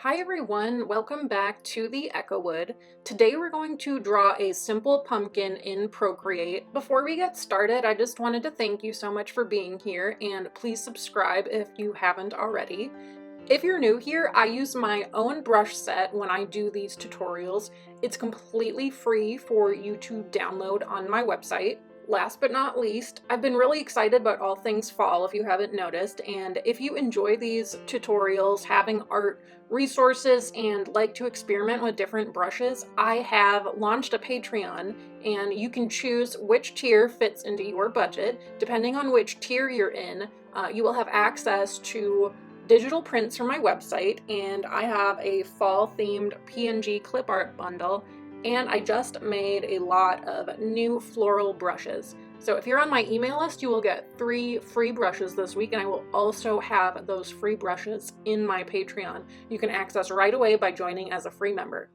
Hi everyone, welcome back to the Echo Wood. Today we're going to draw a simple pumpkin in Procreate. Before we get started, I just wanted to thank you so much for being here, and please subscribe if you haven't already. If you're new here, I use my own brush set when I do these tutorials. It's completely free for you to download on my website. Last but not least, I've been really excited about all things fall if you haven't noticed, and if you enjoy these tutorials, having art resources, and like to experiment with different brushes, I have launched a Patreon, and you can choose which tier fits into your budget. Depending on which tier you're in, you will have access to digital prints from my website, and I have a fall themed PNG clip art bundle, and I just made a lot of new floral brushes. So if you're on my email list, you will get 3 free brushes this week, and I will also have those free brushes in my Patreon. You can access right away by joining as a free member.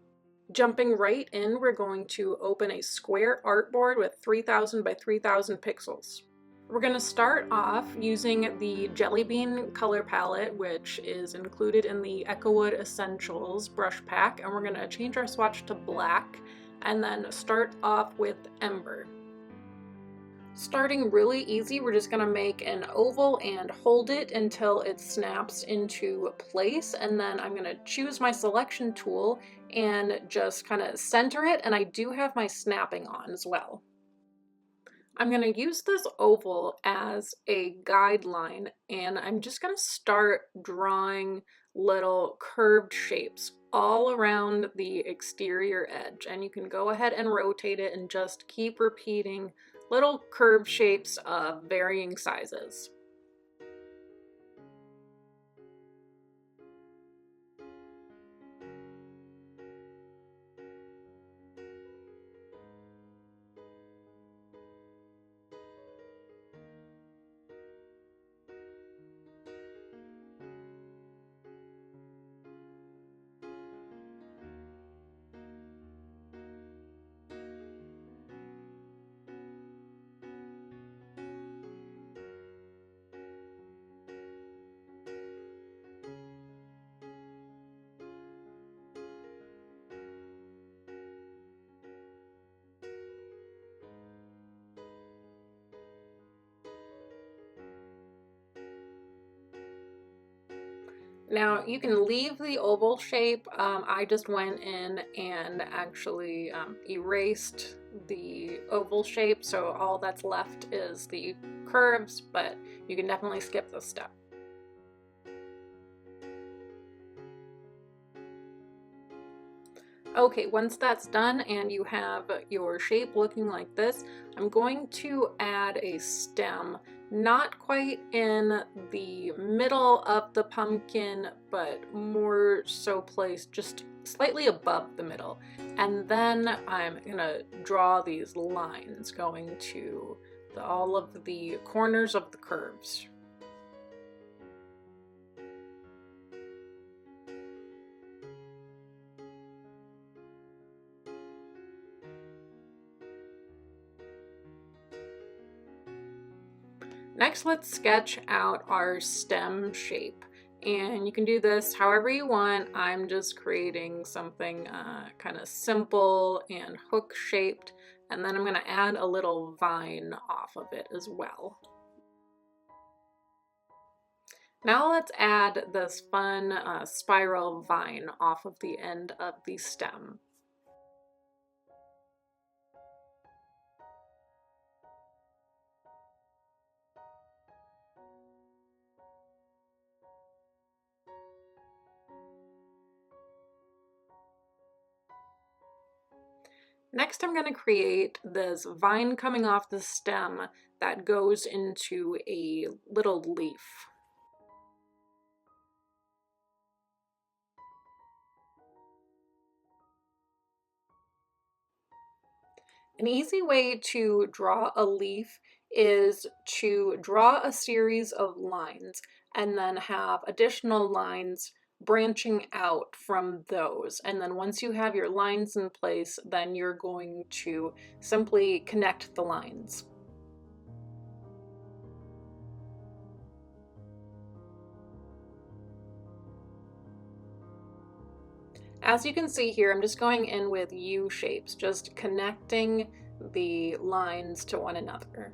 Jumping right in, we're going to open a square artboard with 3000 by 3000 pixels. We're going to start off using the Jelly Bean color palette, which is included in the Echo Wood Essentials brush pack, and we're going to change our swatch to black and then start off with Ember. Starting really easy, we're just going to make an oval and hold it until it snaps into place, and then I'm going to choose my selection tool and just kind of center it, and I do have my snapping on as well. I'm going to use this oval as a guideline, and I'm just going to start drawing little curved shapes all around the exterior edge, and you can go ahead and rotate it and just keep repeating little curved shapes of varying sizes. Now you can leave the oval shape. I just went in and actually erased the oval shape, so all that's left is the curves, but you can definitely skip this step. Okay, once that's done and you have your shape looking like this, I'm going to add a stem, not quite in the middle of the pumpkin, but more so placed just slightly above the middle. And then I'm gonna draw these lines going to all of the corners of the curves. Next, let's sketch out our stem shape. And you can do this however you want. I'm just creating something kind of simple and hook shaped. And then I'm going to add a little vine off of it as well. Now let's add this fun spiral vine off of the end of the stem. Next, I'm going to create this vine coming off the stem that goes into a little leaf. An easy way to draw a leaf is to draw a series of lines and then have additional lines branching out from those. And then once you have your lines in place, then you're going to simply connect the lines. As you can see here, I'm just going in with U shapes, just connecting the lines to one another.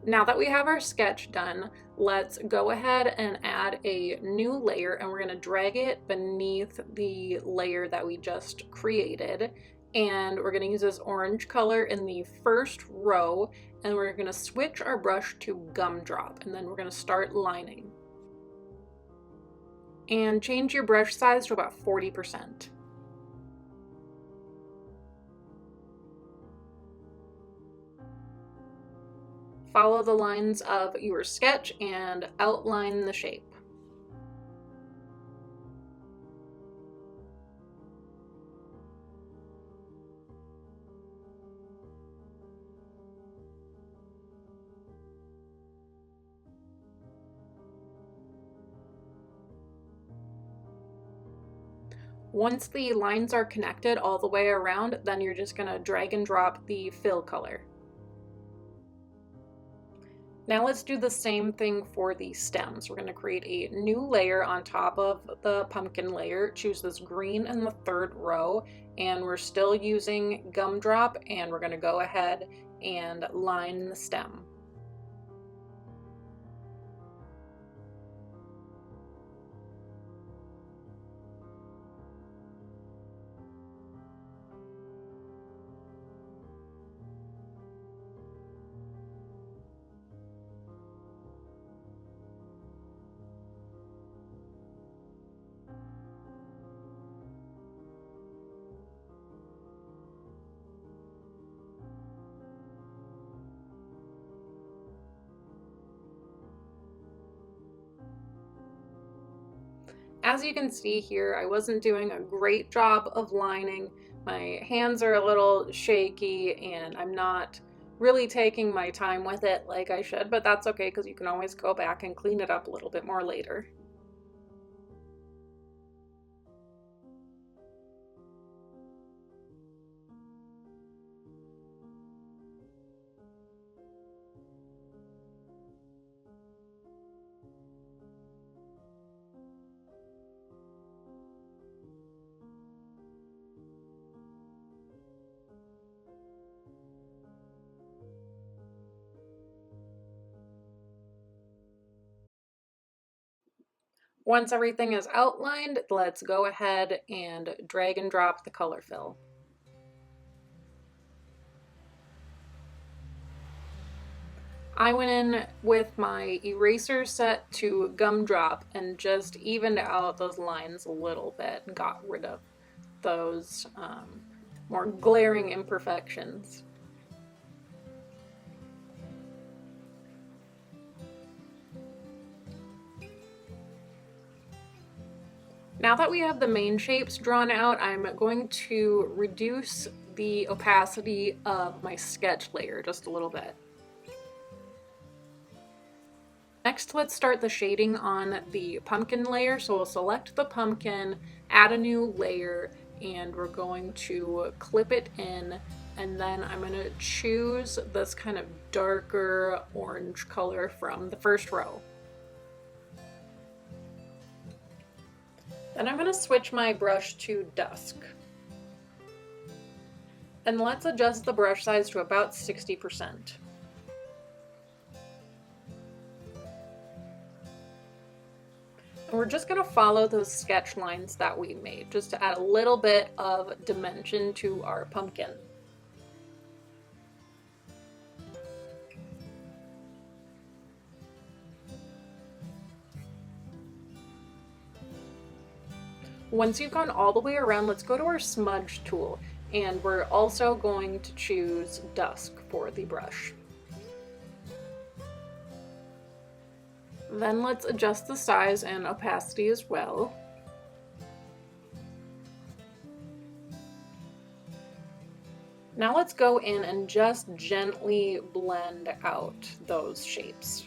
Now that we have our sketch done, let's go ahead and add a new layer, and we're going to drag it beneath the layer that we just created. And we're going to use this orange color in the first row, and we're going to switch our brush to gumdrop, and then we're going to start lining. And change your brush size to about 40%. Follow the lines of your sketch and outline the shape. Once the lines are connected all the way around, then you're just going to drag and drop the fill color. Now let's do the same thing for the stems. We're going to create a new layer on top of the pumpkin layer. Choose this green in the third row, and we're still using gumdrop, and we're going to go ahead and line the stem. As you can see here, I wasn't doing a great job of lining. My hands are a little shaky and I'm not really taking my time with it like I should, but that's okay because you can always go back and clean it up a little bit more later. Once everything is outlined, let's go ahead and drag and drop the color fill. I went in with my eraser set to gumdrop and just evened out those lines a little bit and got rid of those more glaring imperfections. Now that we have the main shapes drawn out, I'm going to reduce the opacity of my sketch layer just a little bit. Next, let's start the shading on the pumpkin layer. So we'll select the pumpkin, add a new layer, and we're going to clip it in. And then I'm going to choose this kind of darker orange color from the first row. Then I'm going to switch my brush to dusk. And let's adjust the brush size to about 60%. And we're just going to follow those sketch lines that we made, just to add a little bit of dimension to our pumpkin. Once you've gone all the way around, let's go to our smudge tool, and we're also going to choose dusk for the brush. Then let's adjust the size and opacity as well. Now let's go in and just gently blend out those shapes.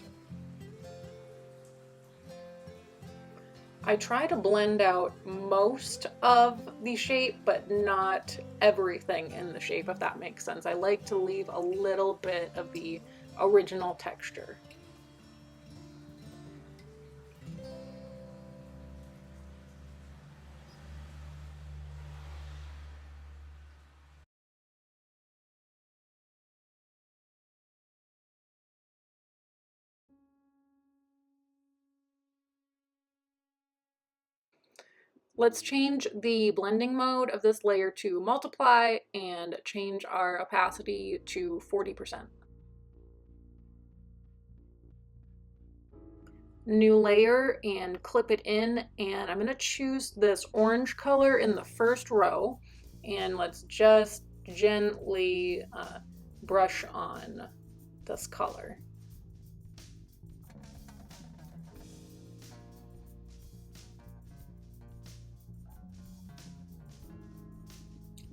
I try to blend out most of the shape, but not everything in the shape, if that makes sense. I like to leave a little bit of the original texture. Let's change the blending mode of this layer to multiply and change our opacity to 40%. New layer and clip it in, and I'm going to choose this orange color in the first row, and let's just gently brush on this color.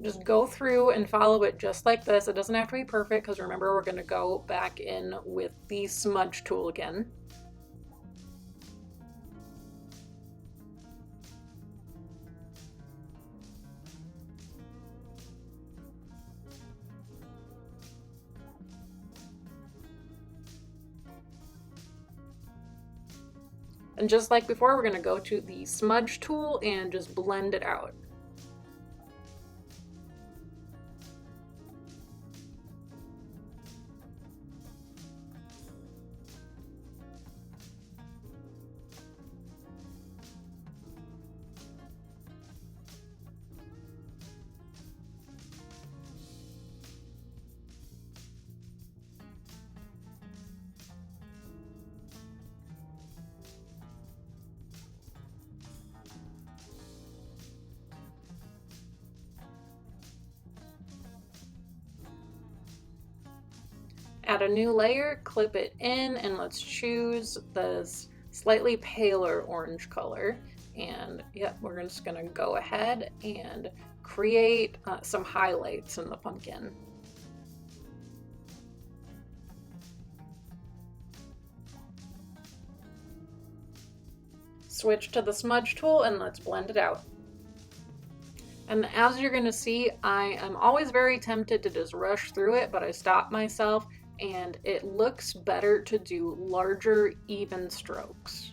Just go through and follow it just like this. It doesn't have to be perfect because remember we're going to go back in with the smudge tool again. And just like before, we're going to go to the smudge tool and just blend it out. Add a new layer, clip it in, and let's choose this slightly paler orange color. And yep, we're just gonna go ahead and create some highlights in the pumpkin. Switch to the smudge tool and let's blend it out. And as you're gonna see, I am always very tempted to just rush through it, but I stop myself and it looks better to do larger, even strokes.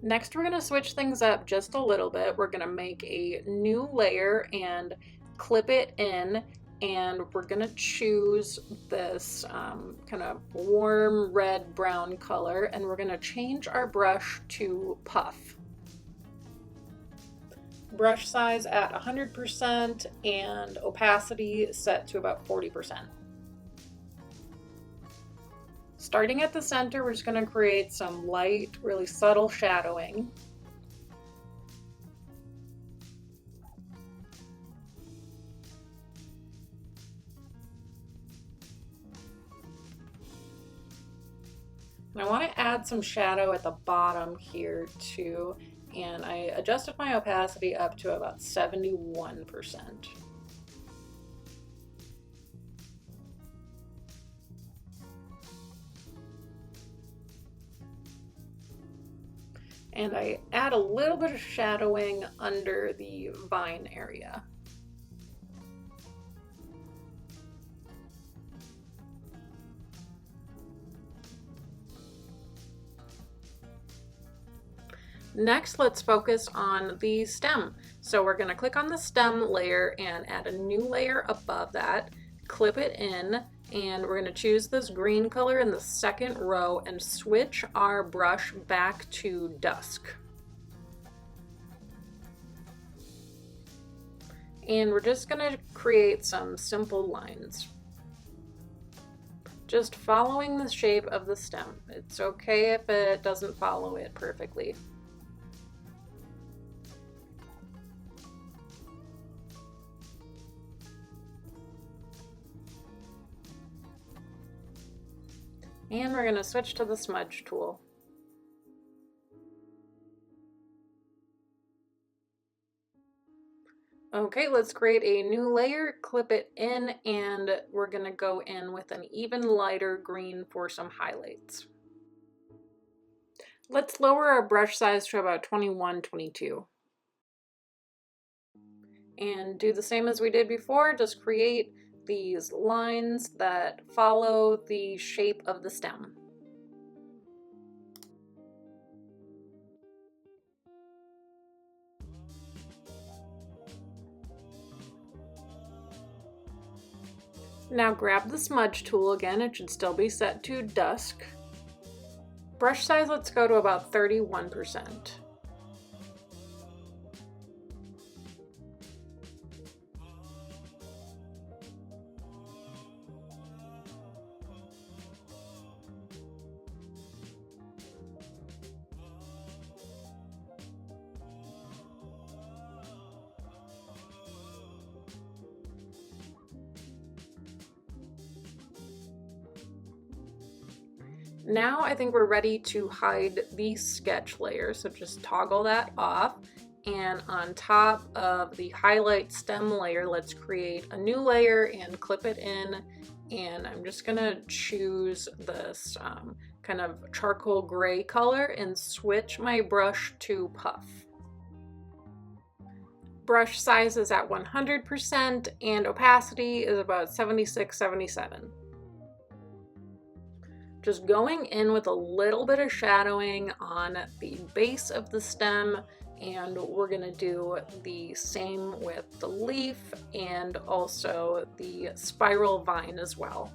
Next, we're going to switch things up just a little bit. We're going to make a new layer and clip it in, and we're going to choose this kind of warm red-brown color, and we're going to change our brush to puff. Brush size at 100% and opacity set to about 40%. Starting at the center, we're just going to create some light, really subtle shadowing. And I want to add some shadow at the bottom here too, and I adjusted my opacity up to about 71%. And I add a little bit of shadowing under the vine area. Next, let's focus on the stem. So we're going to click on the stem layer and add a new layer above that, clip it in, and we're going to choose this green color in the second row and switch our brush back to dusk. And we're just going to create some simple lines. Just following the shape of the stem. It's okay if it doesn't follow it perfectly. And we're going to switch to the smudge tool. Okay, let's create a new layer, clip it in, and we're going to go in with an even lighter green for some highlights. Let's lower our brush size to about 21, 22. And do the same as we did before, just create these lines that follow the shape of the stem. Now grab the smudge tool again, it should still be set to dusk. Brush size, let's go to about 31%. Now I think we're ready to hide the sketch layer, so just toggle that off. And on top of the highlight stem layer, let's create a new layer and clip it in. And I'm just gonna choose this kind of charcoal gray color and switch my brush to puff. Brush size is at 100% and opacity is about 76, 77. Just going in with a little bit of shadowing on the base of the stem, and we're gonna do the same with the leaf and also the spiral vine as well.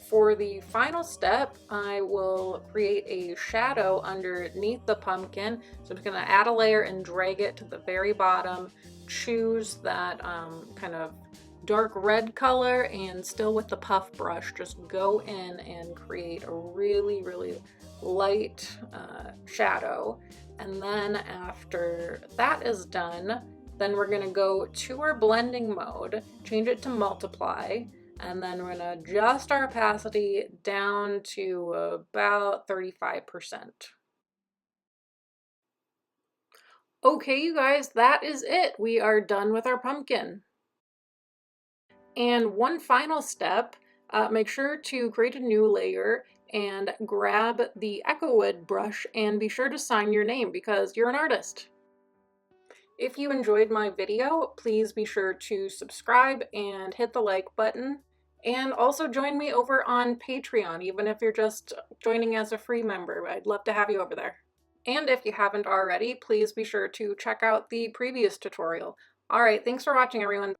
For the final step, I will create a shadow underneath the pumpkin. So I'm just gonna add a layer and drag it to the very bottom. Choose that kind of dark red color, and still with the puff brush, just go in and create a really, really light shadow. And then after that is done, then we're gonna go to our blending mode, change it to multiply, and then we're gonna adjust our opacity down to about 35%. Okay, you guys, that is it. We are done with our pumpkin. And one final step, make sure to create a new layer and grab the Echo Wood brush and be sure to sign your name because you're an artist. If you enjoyed my video, please be sure to subscribe and hit the like button. And also join me over on Patreon, even if you're just joining as a free member. I'd love to have you over there. And if you haven't already, please be sure to check out the previous tutorial. All right, thanks for watching, everyone.